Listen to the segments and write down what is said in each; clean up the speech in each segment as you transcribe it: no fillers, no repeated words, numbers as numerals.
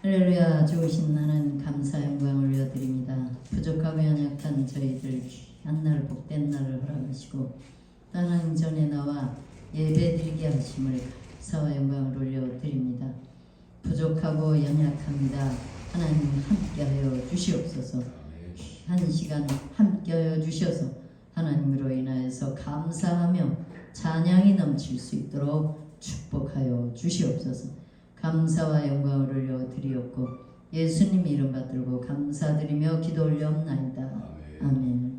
할렐루야. 좋으신 나는 감사 영광을 올려드립니다. 부족하고 연약한 저희들 한 날 복된 날을 허락하시고 하나님 전에 나와 예배드리게 하심을 감사와 영광을 올려드립니다. 부족하고 연약합니다. 하나님 함께하여 주시옵소서. 한 시간 함께하여 주셔서 하나님으로 인하여서 감사하며 찬양이 넘칠 수 있도록 축복하여 주시옵소서. 감사와 영광을 올려드리옵고 예수님 이름 받들고 감사드리며 기도 올려옵나이다. 아멘.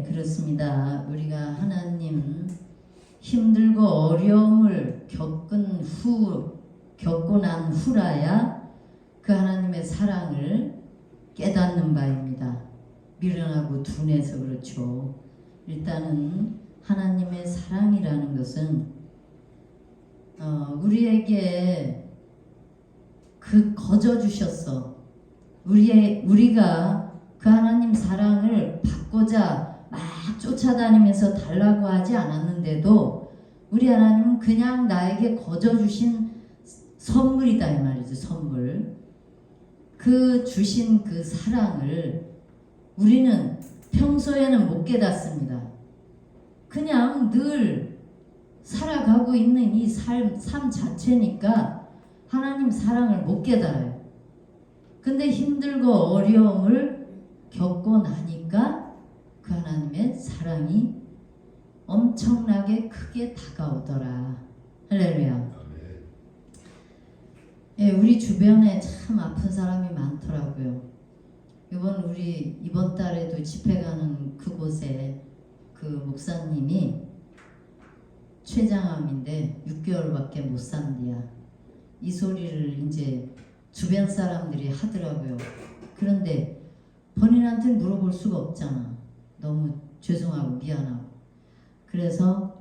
그렇습니다. 우리가 하나님 힘들고 어려움을 겪고 난 후라야 그 하나님의 사랑을 깨닫는 바입니다. 미련하고 둔해서 그렇죠. 일단은 하나님의 사랑이라는 것은 우리에게 거저 주셨어. 우리가 그 하나님 사랑을 받고자 막 쫓아다니면서 달라고 하지 않았는데도 우리 하나님은 그냥 나에게 거저 주신 선물이다 이 말이죠. 선물. 그 주신 그 사랑을 우리는 평소에는 못 깨닫습니다. 그냥 늘 살아가고 있는 이 삶 자체니까 하나님 사랑을 못 깨달아요. 근데 힘들고 어려움을 겪고 나니까 그 하나님의 사랑이 엄청나게 크게 다가오더라. 할렐루야. 예, 우리 주변에 참 아픈 사람이 많더라고요. 이번 달에도 집회 가는 그곳에 그 목사님이 췌장암인데 6개월밖에 못 산디야. 이 소리를 이제 주변 사람들이 하더라고요. 그런데 본인한테 물어볼 수가 없잖아. 너무 죄송하고 미안하고. 그래서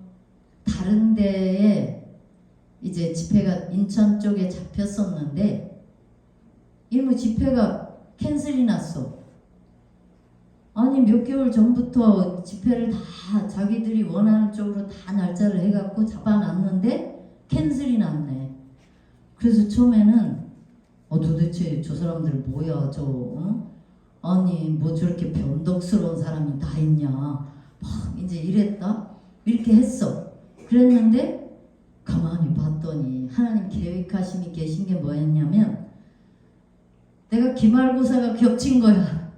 다른 데에 이제 집회가 인천 쪽에 잡혔었는데 이 집회가 캔슬이 났어. 아니 몇 개월 전부터 집회를 다 자기들이 원하는 쪽으로 다 날짜를 해갖고 잡아놨는데 캔슬이 났네. 그래서 처음에는 도대체 저 사람들 뭐야 아니 뭐 저렇게 변덕스러운 사람이 다 있냐 막 이제 이렇게 했어. 그랬는데 가만히 봤더니 하나님 계획하심이 계신 게 뭐였냐면 내가 기말고사가 겹친 거야.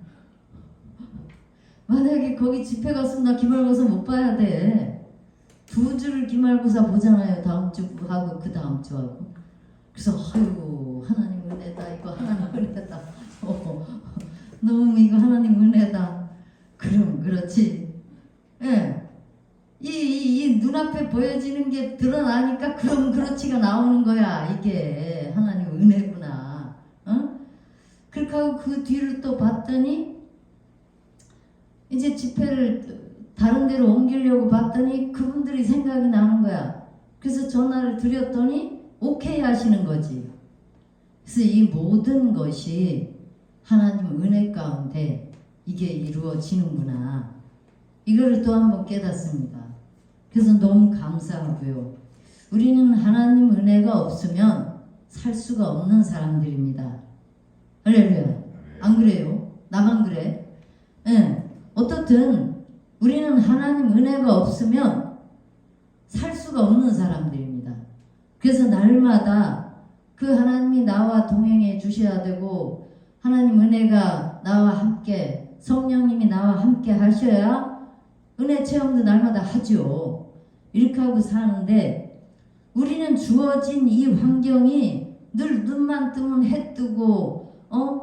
만약에 거기 집회 갔으면 나 기말고사 못 봐야 돼. 2주를 기말고사 보잖아요. 다음 주하고 그 다음 주하고. 그래서 아이고 하나님 은혜다. 이거 하나님 은혜다. 너무 이거 하나님 은혜다. 그럼 그렇지. 예. 이 눈앞에 보여지는 게 드러나니까 그럼 그렇지가 나오는 거야. 이게 하나님 은혜구나. 그렇게 하고 그 뒤를 또 봤더니 이제 집회를 다른 데로 옮기려고 봤더니 그분들이 생각이 나는 거야. 그래서 전화를 드렸더니 오케이 하시는 거지. 그래서 이 모든 것이 하나님 은혜 가운데 이게 이루어지는구나. 이거를 또 한번 깨닫습니다. 그래서 너무 감사하고요. 우리는 하나님 은혜가 없으면 살 수가 없는 사람들입니다. 할렐루야. 안 그래요? 나만 그래? 네. 어떻든 우리는 하나님 은혜가 없으면 살 수가 없는 사람들입니다. 그래서 날마다 그 하나님이 나와 동행해 주셔야 되고 하나님 은혜가 나와 함께 성령님이 나와 함께 하셔야 은혜 체험도 날마다 하죠. 이렇게 하고 사는데 우리는 주어진 이 환경이 늘 눈만 뜨면 해 뜨고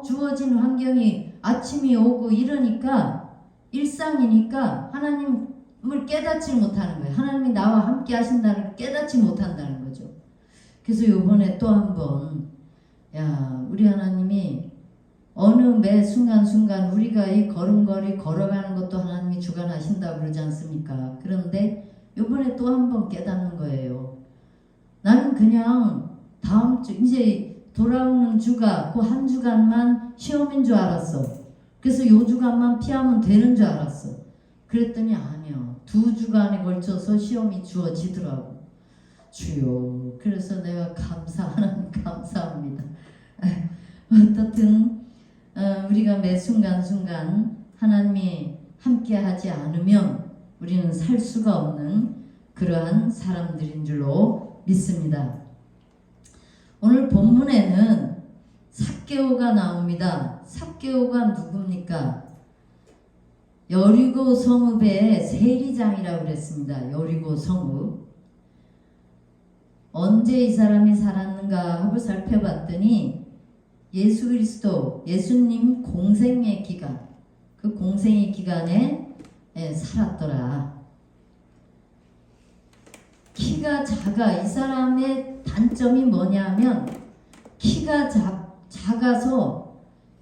주어진 환경이 아침이 오고 이러니까 일상이니까 하나님을 깨닫지 못하는 거예요. 하나님이 나와 함께 하신다는 걸 깨닫지 못한다는 거죠. 그래서 요번에 또 한번 우리 하나님이 어느 매 순간순간 우리가 이 걸음걸이 걸어가는 것도 하나님이 주관하신다고 그러지 않습니까? 그런데 요번에 또 한 번 깨닫는 거예요. 나는 그냥 다음 주 이제 돌아오는 주가 그 한 주간만 시험인 줄 알았어. 그래서 요 주간만 피하면 되는 줄 알았어. 그랬더니 아니야. 2주간에 걸쳐서 시험이 주어지더라고. 주요. 그래서 내가 감사합니다. 어떻든 우리가 매 순간순간 하나님이 함께하지 않으면 우리는 살 수가 없는 그러한 사람들인 줄로 믿습니다. 오늘 본문에는 삭개오가 나옵니다. 삭개오가 누굽니까? 여리고 성읍의 세리장이라고 그랬습니다. 여리고 성읍. 언제 이 사람이 살았는가 하고 살펴봤더니 예수 그리스도, 예수님 공생의 기간, 그 공생의 기간에 살았더라. 키가 작아. 이 사람의 단점이 뭐냐면 키가 작아서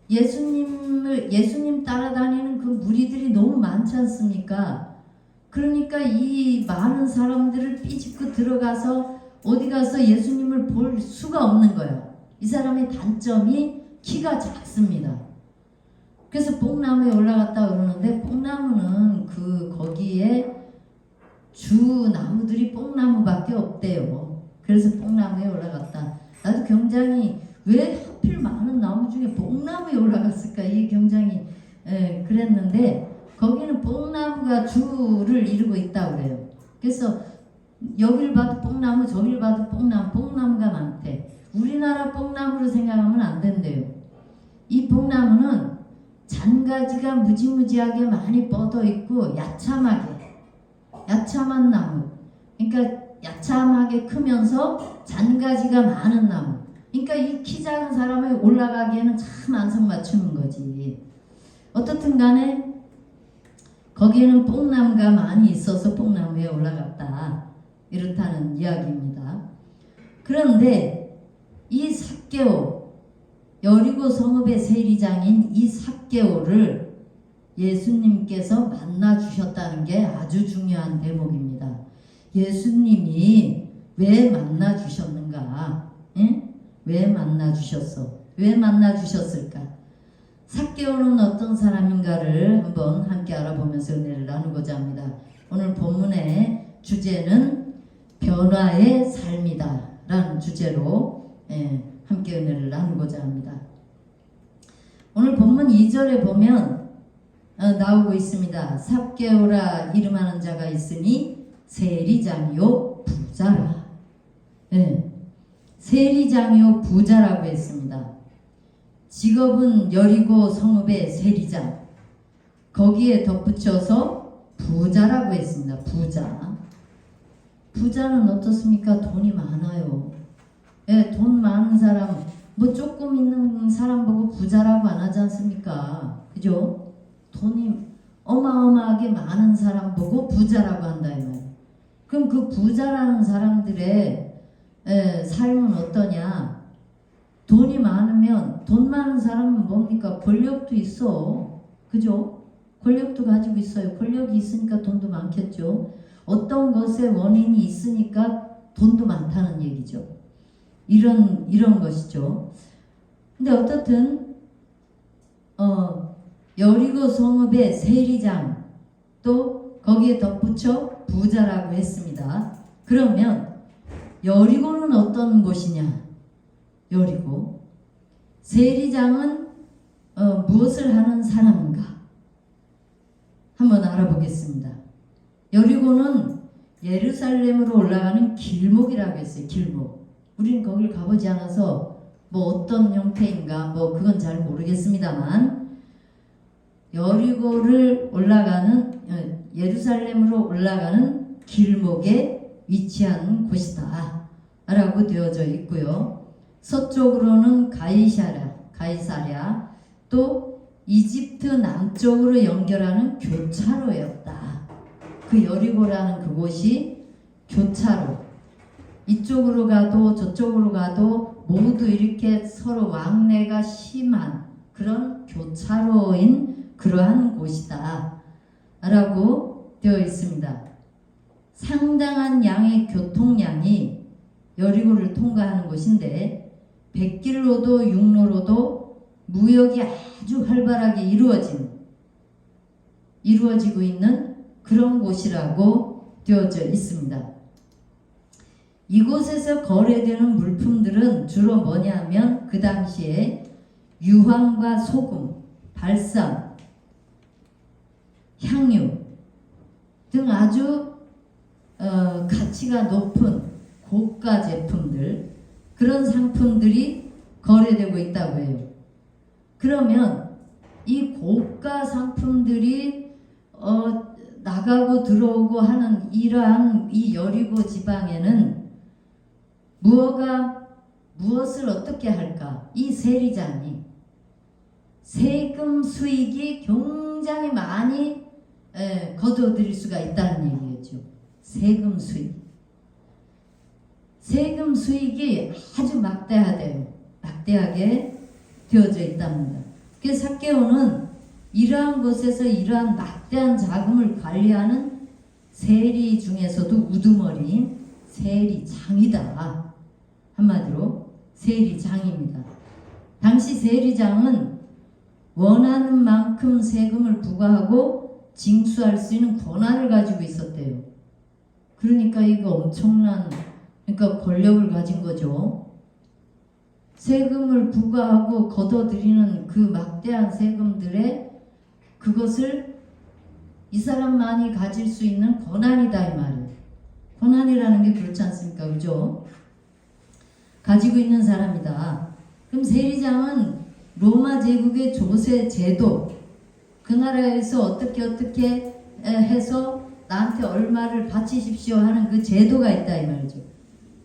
예수님 따라다니는 그 무리들이 너무 많지 않습니까? 그러니까 이 많은 사람들을 삐집고 들어가서 어디 가서 예수님을 볼 수가 없는 거예요. 이 사람의 단점이 키가 작습니다. 그래서 뽕나무에 올라갔다 그러는데 뽕나무는 거기에 주 나무들이 뽕나무밖에 없대요. 그래서 뽕나무에 올라갔다. 나도 굉장히 왜 하필 많은 나무 중에 뽕나무에 올라갔을까 이게 굉장히 그랬는데 거기는 뽕나무가 주를 이루고 있다고 그래요. 그래서 여길 봐도 뽕나무, 저길 봐도 뽕나무, 뽕나무가 많대. 우리나라 뽕나무로 생각하면 안 된대요. 이 뽕나무는 잔가지가 무지무지하게 많이 뻗어 있고 야참한 나무. 그러니까 야참하게 크면서 잔가지가 많은 나무. 그러니까 이 키 작은 사람이 올라가기에는 참 안성맞추는 거지. 어떻든 간에 거기에는 뽕나무가 많이 있어서 뽕나무에 올라갔다. 이렇다는 이야기입니다. 그런데 이 삭개오, 여리고 성읍의 세리장인 이 삭개오를 예수님께서 만나 주셨다는 게 아주 중요한 대목입니다. 예수님이 왜 만나 주셨는가? 응? 왜 만나 주셨어? 왜 만나 주셨을까? 삭개오는 어떤 사람인가를 한번 함께 알아보면서 은혜를 나누고자 합니다. 오늘 본문의 주제는 변화의 삶이다 라는 주제로 함께 은혜를 나누고자 합니다. 오늘 본문 2절에 보면 나오고 있습니다. 삭개오라 이름하는 자가 있으니 세리장이요 부자라. 세리장이요 부자라고 했습니다. 직업은 여리고 성읍의 세리장. 거기에 덧붙여서 부자라고 했습니다. 부자. 부자는 어떻습니까? 돈이 많아요. 돈 많은 사람, 뭐 조금 있는 사람 보고 부자라고 안 하지 않습니까? 그죠? 돈이 어마어마하게 많은 사람 보고 부자라고 한다 이 말이에요. 그럼 그 부자라는 사람들의 삶은 어떠냐? 돈이 많으면, 돈 많은 사람은 뭡니까? 권력도 있어. 그죠? 권력도 가지고 있어요. 권력이 있으니까 돈도 많겠죠. 어떤 것에 원인이 있으니까 돈도 많다는 얘기죠. 이런 것이죠. 근데 어떻든 여리고 성읍의 세리장, 또 거기에 덧붙여 부자라고 했습니다. 그러면 여리고는 어떤 곳이냐? 여리고 세리장은 무엇을 하는 사람인가? 한번 알아보겠습니다. 여리고는 예루살렘으로 올라가는 길목이라고 했어요. 길목. 우리는 거길 가보지 않아서 뭐 어떤 형태인가 뭐 그건 잘 모르겠습니다만, 여리고를 올라가는 예루살렘으로 올라가는 길목에 위치한 곳이다 라고 되어져 있고요. 서쪽으로는 가이사랴, 또 이집트 남쪽으로 연결하는 교차로였다. 그 여리고라는 그곳이 교차로, 이쪽으로 가도 저쪽으로 가도 모두 이렇게 서로 왕래가 심한 그런 교차로인 그러한 곳이다 라고 되어 있습니다. 상당한 양의 교통량이 여리고를 통과하는 곳인데, 백길로도 육로로도 무역이 아주 활발하게 이루어지고 있는 그런 곳이라고 되어져 있습니다. 이곳에서 거래되는 물품들은 주로 뭐냐면 그 당시에 유황과 소금, 발삼, 향유 등 아주 가치가 높은 고가 제품들, 그런 상품들이 거래되고 있다고 해요. 그러면 이 고가 상품들이 나가고 들어오고 하는 이러한 이 여리고 지방에는 무엇을 어떻게 할까? 이 세리장이 세금 수익이 굉장히 많이 거둬들일 수가 있다는 얘기겠죠. 세금 수익이 아주 막대하게 되어져 있답니다. 그래서 삭개오는 이러한 곳에서 이러한 막대한 자금을 관리하는 세리 중에서도 우두머리인 세리장이다. 한마디로 세리장입니다. 당시 세리장은 원하는 만큼 세금을 부과하고 징수할 수 있는 권한을 가지고 있었대요. 그러니까 이거 엄청난, 그러니까 권력을 가진 거죠. 세금을 부과하고 걷어들이는 그 막대한 세금들의 그것을 이 사람만이 가질 수 있는 권한이다 이 말이에요. 고난이라는 게 그렇지 않습니까? 그죠? 가지고 있는 사람이다. 그럼 세리장은 로마 제국의 조세 제도, 그 나라에서 어떻게 해서 나한테 얼마를 바치십시오 하는 그 제도가 있다 이 말이죠.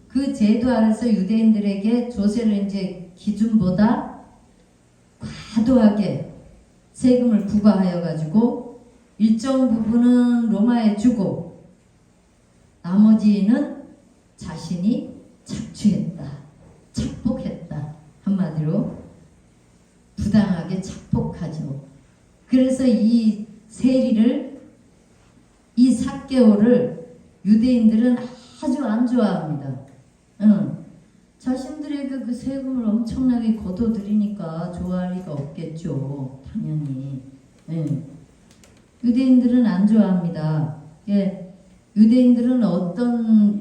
그 제도 아래서 유대인들에게 조세를 이제 기준보다 과도하게 세금을 부과하여 가지고 일정 부분은 로마에 주고 나머지는 자신이 착취했다, 착복했다. 한마디로 부당하게 착복하죠. 그래서 이 세리를, 이 삭개오를 유대인들은 아주 안 좋아합니다. 자신들에게 그 세금을 엄청나게 걷어들이니까 좋아할 리가 없겠죠. 당연히. 유대인들은 안 좋아합니다. 유대인들은 어떤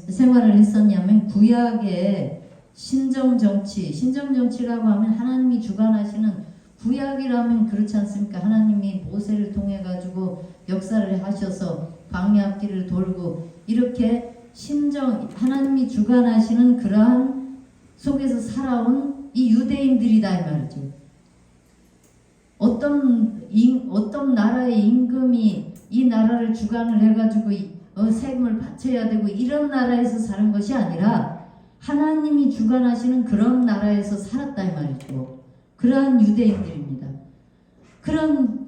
생활을 했었냐면 구약의 신정정치라고 하면 하나님이 주관하시는, 구약이라면 그렇지 않습니까? 하나님이 모세를 통해 가지고 역사를 하셔서 광야길을 돌고 이렇게 하나님이 주관하시는 그러한 속에서 살아온 이 유대인들이다 이 말이죠. 어떤 나라의 임금이 이 나라를 주관을 해가지고 세금을 바쳐야 되고 이런 나라에서 사는 것이 아니라 하나님이 주관하시는 그런 나라에서 살았다 이 말이죠. 그러한 유대인들입니다.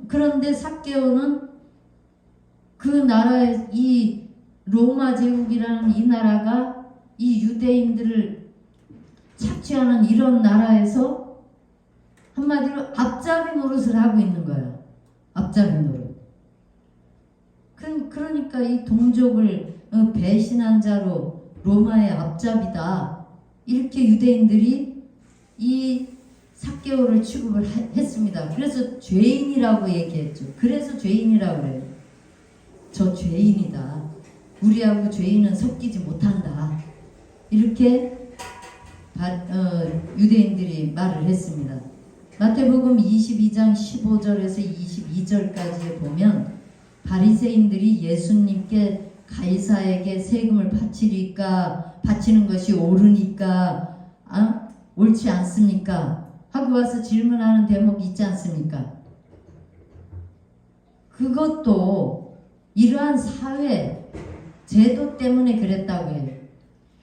그런데 삭개오는 그 나라의 이 로마 제국이라는 이 나라가 이 유대인들을 착취하는 이런 나라에서 한마디로 앞잡이 노릇을 하고 있는 거예요. 앞잡이 노릇. 그러니까 이 동족을 배신한 자로 로마의 앞잡이다. 이렇게 유대인들이 이 삭개오를 취급을 했습니다. 그래서 죄인이라고 얘기했죠. 그래서 죄인이라고 그래요. 저 죄인이다. 우리하고 죄인은 섞이지 못한다. 이렇게 유대인들이 말을 했습니다. 마태복음 22장 15절에서 22절까지에 보면 바리새인들이 예수님께 가이사에게 세금을 바치는 것이 옳으니까 옳지 않습니까? 하고 와서 질문하는 대목이 있지 않습니까? 그것도 이러한 사회 제도 때문에 그랬다고 해요.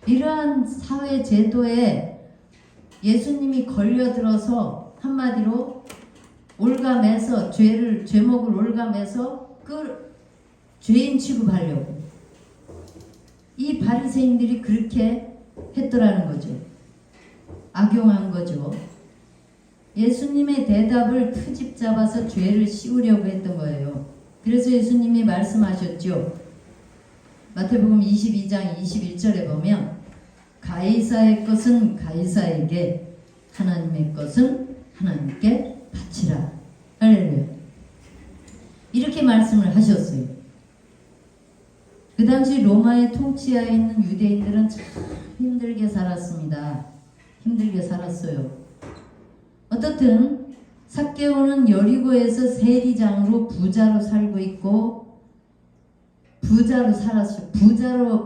이러한 사회 제도에 예수님이 걸려들어서 한마디로 올감해서 죄목을 올감해서 그 죄인 취급하려고 이 바리새인들이 그렇게 했더라는 거죠. 악용한 거죠. 예수님의 대답을 트집 잡아서 죄를 씌우려고 했던 거예요. 그래서 예수님이 말씀하셨죠. 마태복음 22장 21절에 보면 가이사의 것은 가이사에게, 하나님의 것은 하나님께 바치라. 할렐루야. 이렇게 말씀을 하셨어요. 그 당시 로마의 통치하에 있는 유대인들은 참 힘들게 살았습니다. 힘들게 살았어요. 어떻든 삭개오는 여리고에서 세리장으로 부자로 살고 있고 부자로 살았어요.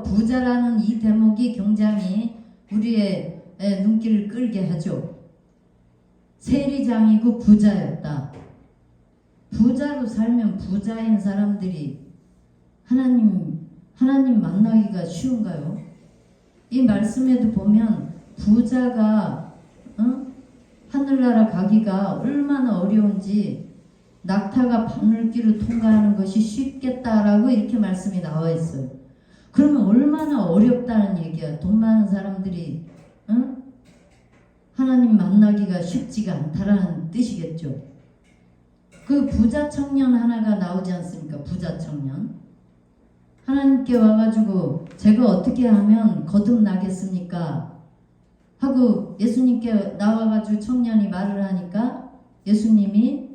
부자라는 이 대목이 굉장히 우리의 눈길을 끌게 하죠. 세리장이고 부자였다. 부자로 살면 부자인 사람들이 하나님 만나기가 쉬운가요? 이 말씀에도 보면 부자가 하늘나라 가기가 얼마나 어려운지, 낙타가 바늘길을 통과하는 것이 쉽겠다라고 이렇게 말씀이 나와 있어요. 그러면 얼마나 어렵다는 얘기야. 돈 많은 사람들이 하나님 만나기가 쉽지가 않다라는 뜻이겠죠. 그 부자 청년 하나가 나오지 않습니까? 부자 청년. 하나님께 와가지고 제가 어떻게 하면 거듭나겠습니까? 하고 예수님께 나와가지고 청년이 말을 하니까 예수님이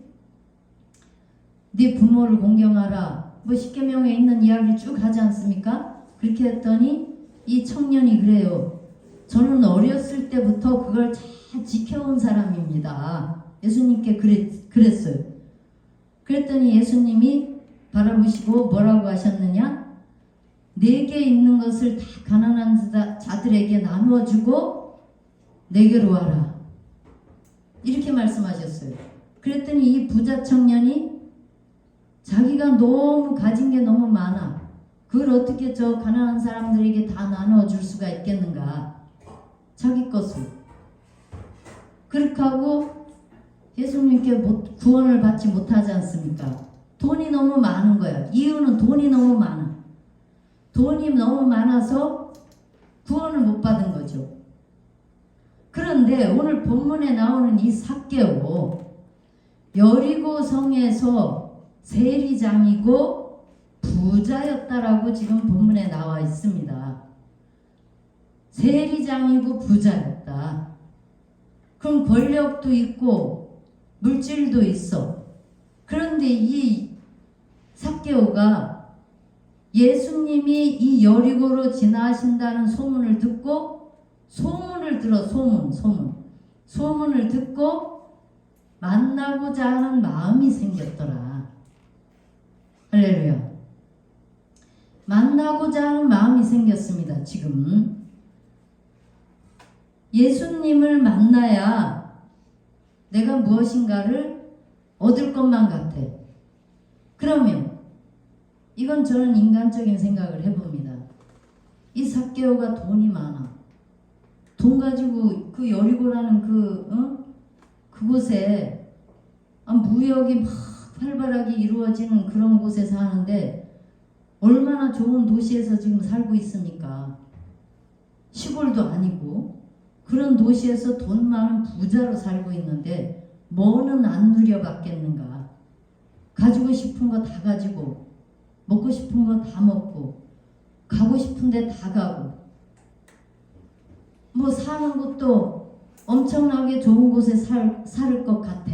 네 부모를 공경하라. 뭐 십계명에 있는 이야기를 쭉 하지 않습니까? 그렇게 했더니 이 청년이 그래요. 저는 어렸을 때부터 그걸 잘 지켜온 사람입니다. 예수님께 그랬어요. 그랬더니 예수님이 바라보시고 뭐라고 하셨느냐? 내게 있는 것을 다 가난한 자들에게 나누어 주고 내게로 와라. 이렇게 말씀하셨어요. 그랬더니 이 부자 청년이 자기가 너무 가진 게 너무 많아. 그걸 어떻게 저 가난한 사람들에게 다 나누어 줄 수가 있겠는가. 자기 것을. 그렇게 하고 예수님께 구원을 받지 못하지 않습니까? 돈이 너무 많은 거야. 이유는 돈이 너무 많아. 돈이 너무 많아서 구원을 못 받은 거죠. 그런데 오늘 본문에 나오는 이 삭개오, 여리고 성에서 세리장이고 부자였다라고 지금 본문에 나와 있습니다. 세리장이고 부자였다. 그럼 권력도 있고 물질도 있어. 그런데 이 삭개오가 예수님이 이 여리고로 지나신다는 소문을 듣고, 소문을 들어, 소문을 듣고 만나고자 하는 마음이 생겼더라. 할렐루야. 만나고자 하는 마음이 생겼습니다. 지금 예수님을 만나야 내가 무엇인가를 얻을 것만 같아. 그러면 이건 저는 인간적인 생각을 해봅니다. 이 삭개오가 돈이 많아. 돈 가지고 그 여리고라는 그곳에 무역이 막 활발하게 이루어지는 그런 곳에 사는데 얼마나 좋은 도시에서 지금 살고 있습니까? 시골도 아니고 그런 도시에서 돈 많은 부자로 살고 있는데 뭐는 안 누려받겠는가? 가지고 싶은 거 다 가지고 먹고 싶은 거 다 먹고 가고 싶은 데 다 가고 뭐 사는 곳도 엄청나게 좋은 곳에 살 것 같아.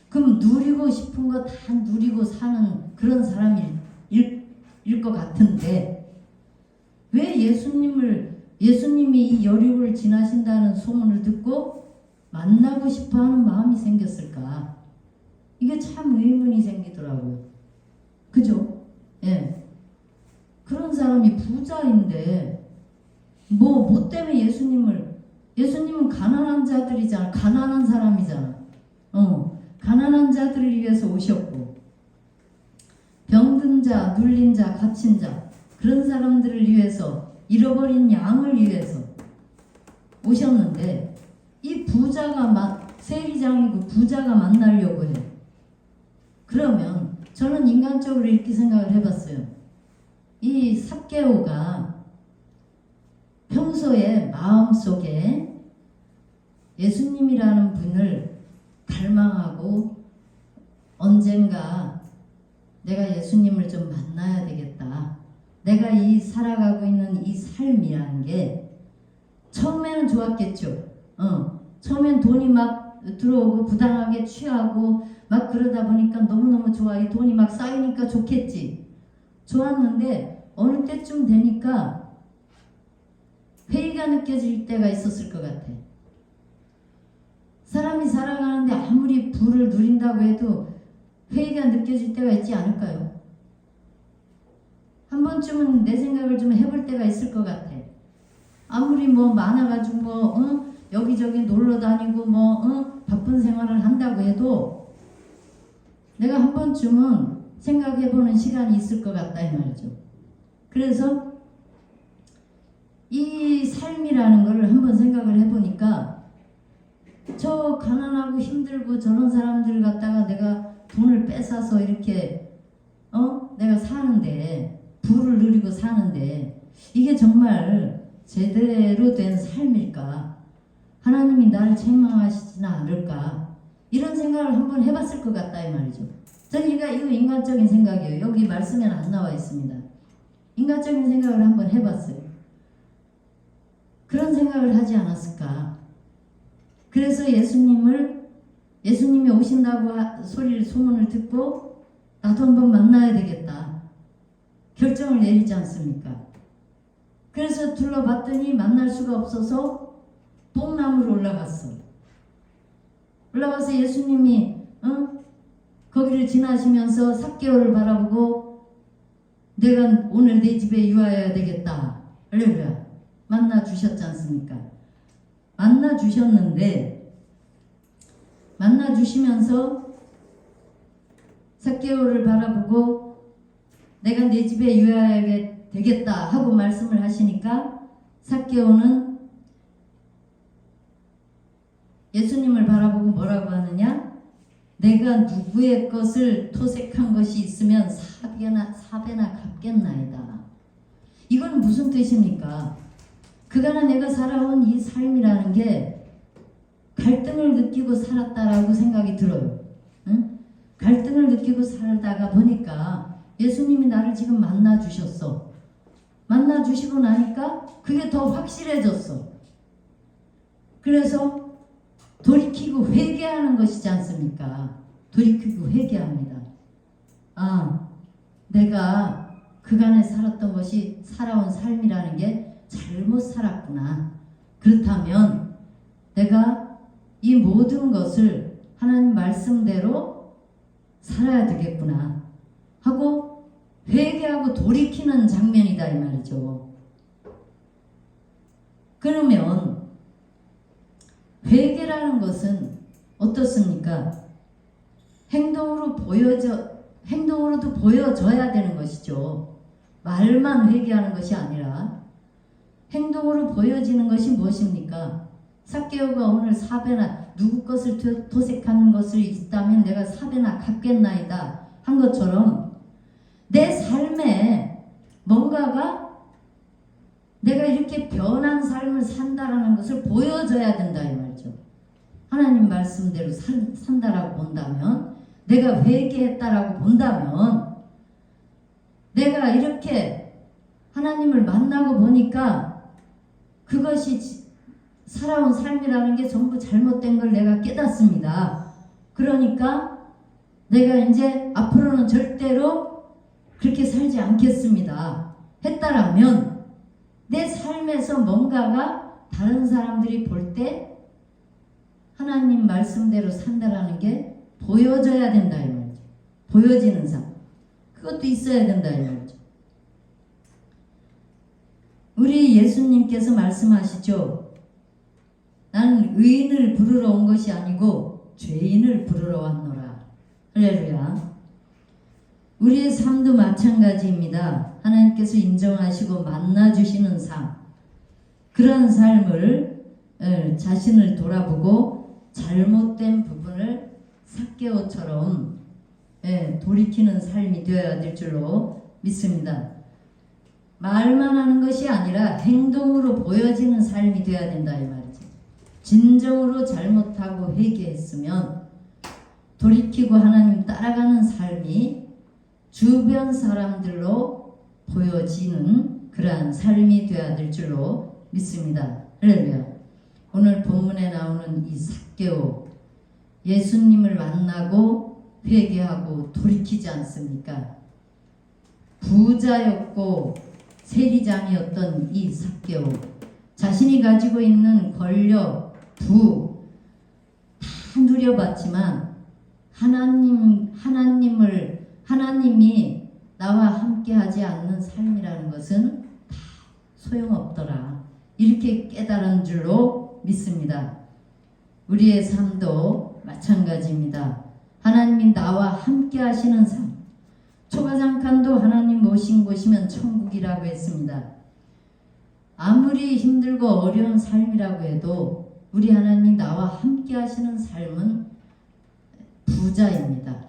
그럼 누리고 싶은 거 다 누리고 사는 그런 사람일 것 같은데 왜 예수님이 이 여리고를 지나신다는 소문을 듣고 만나고 싶어하는 마음이 생겼을까? 이게 참 의문이 생기더라고요. 그죠? 예. 그런 사람이 부자인데 뭐 때문에 예수님은 가난한 자들이잖아. 가난한 사람이잖아. 가난한 자들을 위해서 오셨고 병든 자, 눌린 자, 갇힌 자 그런 사람들을 위해서 잃어버린 양을 위해서 오셨는데 이 부자가 세리장이고 부자가 만나려고 해. 그러면 저는 인간적으로 이렇게 생각을 해봤어요. 이 삭개오가 평소에 마음속에 예수님이라는 분을 갈망하고 언젠가 내가 예수님을 좀 만나야 되겠다. 내가 이 살아가고 있는 이 삶이라는 게 처음에는 좋았겠죠. 처음엔 돈이 막 들어오고 부당하게 취하고 막 그러다 보니까 너무너무 좋아. 이 돈이 막 쌓이니까 좋겠지. 좋았는데 어느 때쯤 되니까 회의가 느껴질 때가 있었을 것 같아. 사람이 살아가는데 아무리 부를 누린다고 해도 회의가 느껴질 때가 있지 않을까요? 한 번쯤은 내 생각을 좀 해볼 때가 있을 것 같아. 아무리 뭐 많아가지고 여기저기 놀러 다니고 바쁜 생활을 한다고 해도 내가 한 번쯤은 생각해보는 시간이 있을 것 같다 이 말이죠. 그래서 이 삶이라는 걸 한번 생각을 해보니까 저 가난하고 힘들고 저런 사람들 갖다가 내가 돈을 뺏어서 이렇게 내가 사는데 부를 누리고 사는데 이게 정말 제대로 된 삶일까? 하나님이 나를 책망하시지는 않을까? 이런 생각을 한번 해봤을 것 같다 이 말이죠. 저는 이거 인간적인 생각이에요. 여기 말씀에는 안 나와 있습니다. 인간적인 생각을 한번 해봤어요. 그런 생각을 하지 않았을까? 그래서 예수님이 오신다고 소문을 듣고 나도 한번 만나야 되겠다. 결정을 내리지 않습니까? 그래서 둘러봤더니 만날 수가 없어서 뽕나무로 올라가서 예수님이 거기를 지나시면서 삭개오를 바라보고 내가 오늘 내 집에 유하여야 되겠다. 할렐루야. 만나 주셨지 않습니까? 만나 주셨는데 만나 주시면서 삭개오를 바라보고 내가 내 집에 유하여야 되겠다 하고 말씀을 하시니까 삭개오는 예수님을 바라보고 뭐라고 하느냐? 내가 누구의 것을 토색한 것이 있으면 사배나 갚겠나이다. 이건 무슨 뜻입니까? 그간에 내가 살아온 이 삶이라는 게 갈등을 느끼고 살았다라고 생각이 들어요. 응? 갈등을 느끼고 살다가 보니까 예수님이 나를 지금 만나 주셨어. 만나 주시고 나니까 그게 더 확실해졌어. 그래서 돌이키고 회개하는 것이지 않습니까? 돌이키고 회개합니다. 아, 내가 그간에 살았던 것이 살아온 삶이라는 게 잘못 살았구나. 그렇다면 내가 이 모든 것을 하나님 말씀대로 살아야 되겠구나 하고 회개하고 돌이키는 장면이다 이 말이죠. 그러면 회개라는 것은 어떻습니까? 행동으로도 보여져야 되는 것이죠. 말만 회개하는 것이 아니라 행동으로 보여지는 것이 무엇입니까? 삭개오가 오늘 사배나 누구 것을 도색하는 것을 있다면 내가 사배나 갚겠나이다 한 것처럼 내 삶에 뭔가가 내가 이렇게 변한 삶을 산다라는 것을 보여줘야 된다 이 말이죠. 하나님 말씀대로 산다라고 본다면, 내가 회개했다라고 본다면, 내가 이렇게 하나님을 만나고 보니까 그것이 살아온 삶이라는 게 전부 잘못된 걸 내가 깨닫습니다. 그러니까 내가 이제 앞으로는 절대로 그렇게 살지 않겠습니다 했다라면 내 삶에서 뭔가가 다른 사람들이 볼 때 하나님 말씀대로 산다라는 게 보여져야 된다 이 말이죠. 보여지는 삶, 그것도 있어야 된다 이 말이죠. 우리 예수님께서 말씀하시죠. 나는 의인을 부르러 온 것이 아니고 죄인을 부르러 왔노라. 할렐루야. 우리의 삶도 마찬가지입니다. 하나님께서 인정하시고 만나주시는 삶, 그런 삶을 자신을 돌아보고 잘못된 부분을 삭개오처럼 돌이키는 삶이 되어야 될 줄로 믿습니다. 말만 하는 것이 아니라 행동으로 보여지는 삶이 되어야 된다 이 말이죠. 진정으로 잘못하고 회개했으면 돌이키고 하나님 따라가는 삶이 주변 사람들로 보여지는 그러한 삶이 되어야 될 줄로 믿습니다. 할렐루야. 오늘 본문에 나오는 이 삭개오, 예수님을 만나고 회개하고 돌이키지 않습니까? 부자였고 세리장이었던 이 삭개오, 자신이 가지고 있는 권력, 부 다 누려봤지만 하나님이 나와 함께하지 않는 삶이라는 것은 다 소용없더라. 이렇게 깨달은 줄로 믿습니다. 우리의 삶도 마찬가지입니다. 하나님이 나와 함께하시는 삶. 초가장칸도 하나님 모신 곳이면 천국이라고 했습니다. 아무리 힘들고 어려운 삶이라고 해도 우리 하나님이 나와 함께하시는 삶은 부자입니다.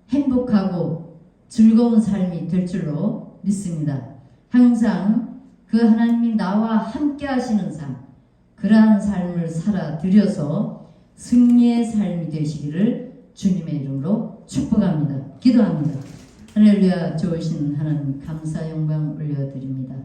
행복하고 즐거운 삶이 될 줄로 믿습니다. 항상 그 하나님이 나와 함께 하시는 삶, 그러한 삶을 살아들여서 승리의 삶이 되시기를 주님의 이름으로 축복합니다. 기도합니다. 할렐루야. 좋으신 하나님 감사 영광 올려드립니다.